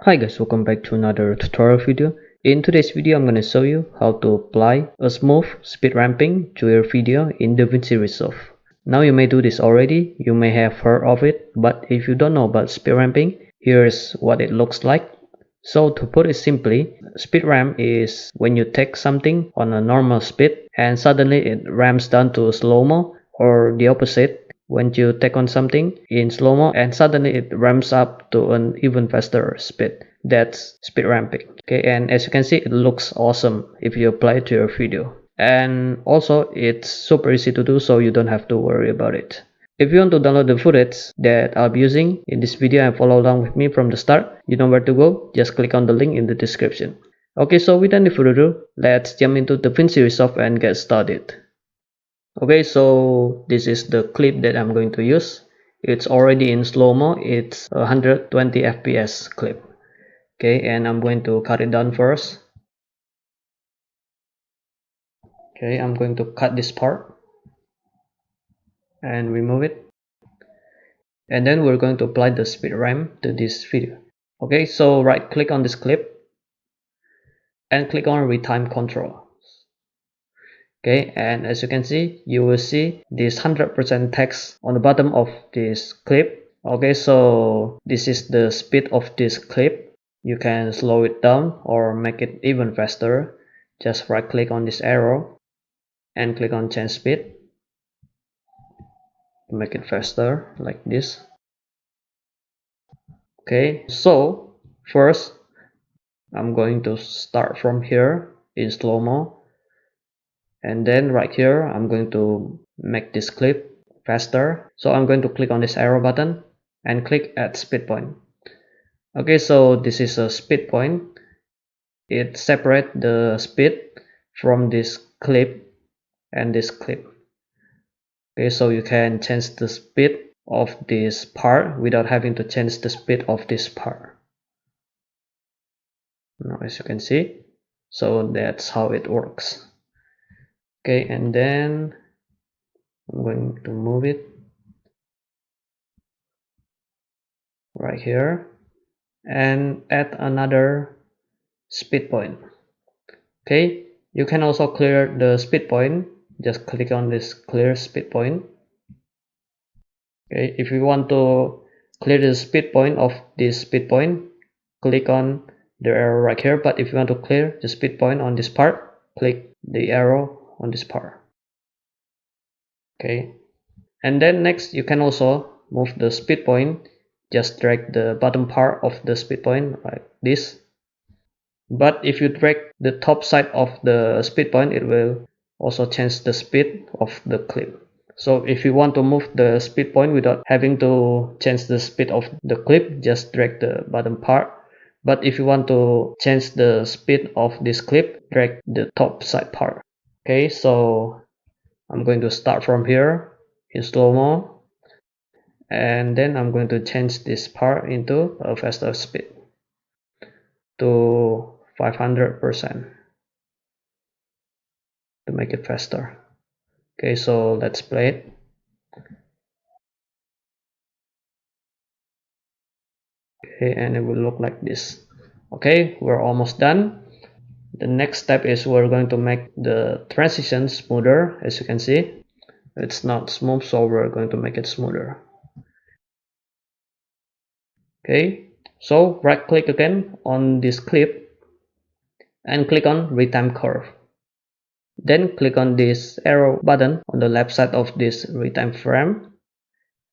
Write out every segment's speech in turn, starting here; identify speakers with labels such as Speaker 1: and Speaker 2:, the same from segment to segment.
Speaker 1: Hi guys, welcome back to another tutorial video. In today's video, I'm going to show you how to apply a smooth speed ramping to your video in Davinci Resolve. Now you may do this already, you may have heard of it, but if you don't know about speed ramping, here's what it looks like. So to put it simply, speed ramp is when you take something on a normal speed and suddenly it ramps down to slow-mo, or the opposite, when you take on something in slow-mo and suddenly it ramps up to an even faster speed. That's speed ramping. Okay, and as you can see, it looks awesome if you apply it to your video. And also it's super easy to do, so you don't have to worry about it. If you want to download the footage that I'll be using in this video and follow along with me from the start, you know where to go, just click on the link in the description. Okay, so without any further ado, let's jump into Davinci Resolve and get started. Okay, so this is the clip that I'm going to use. It's already in slow-mo, it's 120 fps clip. Okay, and I'm going to cut it down first. Okay, I'm going to cut this part and remove it. And then we're going to apply the speed ramp to this video. Okay, so right click on this clip and click on retime control. Okay, and as you can see, you will see this 100% text on the bottom of this clip. Okay, so this is the speed of this clip. You can slow it down or make it even faster. Just right click on this arrow and click on change speed to make it faster like this. Okay, so first I'm going to start from here in slow-mo, and then right here I'm going to make this clip faster. So I'm going to click on this arrow button and click add speed point. Okay, so this is a speed point. It separates the speed from this clip and this clip. Okay, so you can change the speed of this part without having to change the speed of this part. Now as you can see, so that's how it works. Okay, and then I'm going to move it right here and add another speed point. Okay, you can also clear the speed point. Just click on this clear speed point. Okay, if you want to clear the speed point of this speed point, click on the arrow right here. But if you want to clear the speed point on this part, click the arrow on this part. Okay, and then next you can also move the speed point. Just drag the bottom part of the speed point like this. But if you drag the top side of the speed point, it will also change the speed of the clip. So if you want to move the speed point without having to change the speed of the clip, just drag the bottom part. But if you want to change the speed of this clip, drag the top side part. Okay, so I'm going to start from here in slow-mo, and then I'm going to change this part into a faster speed to 500% to make it faster. Okay, so let's play it. Okay, and it will look like this. Okay, we're almost done. The next step is we're going to make the transition smoother. As you can see, it's not smooth, so we're going to make it smoother. Okay, so right click again on this clip and click on retime curve. Then click on this arrow button on the left side of this retime frame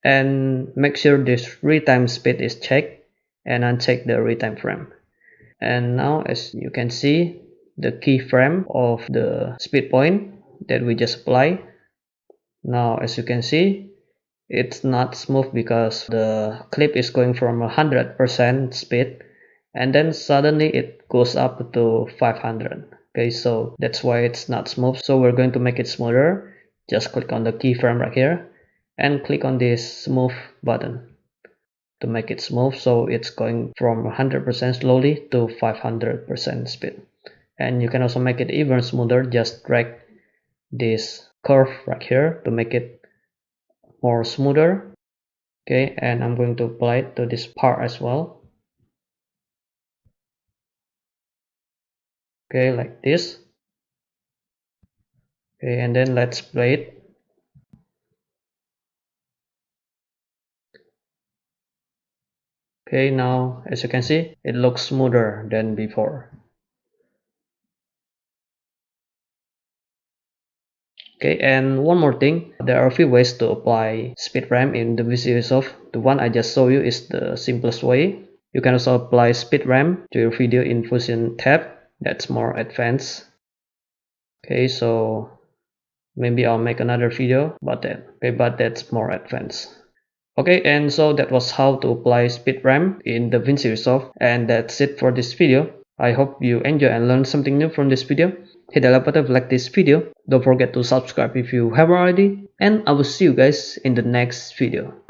Speaker 1: and make sure this retime speed is checked and uncheck the retime frame. And now as you can see, the keyframe of the speed point that we just applied. Now as you can see, it's not smooth because the clip is going from 100% speed and then suddenly it goes up to 500. Okay, so that's why it's not smooth. So we're going to make it smoother. Just click on the keyframe right here and click on this smooth button to make it smooth, so it's going from 100% slowly to 500% speed. And you can also make it even smoother. Just drag this curve right here to make it more smoother. Okay, and I'm going to apply it to this part as well. Okay, like this. Okay, and then let's play it. Okay, now as you can see, it looks smoother than before. Okay, and one more thing, there are a few ways to apply speed ramp in Davinci Resolve. The one I just showed you is the simplest way. You can also apply speed ramp to your video in Fusion tab. That's more advanced. Okay, so maybe I'll make another video about that. Okay, but that's more advanced. Okay, and so that was how to apply speed ramp in Davinci Resolve, and that's it for this video. I hope you enjoy and learn something new from this video. Hit the like button if you like this video. Don't forget to subscribe if you haven't already, and I will see you guys in the next video.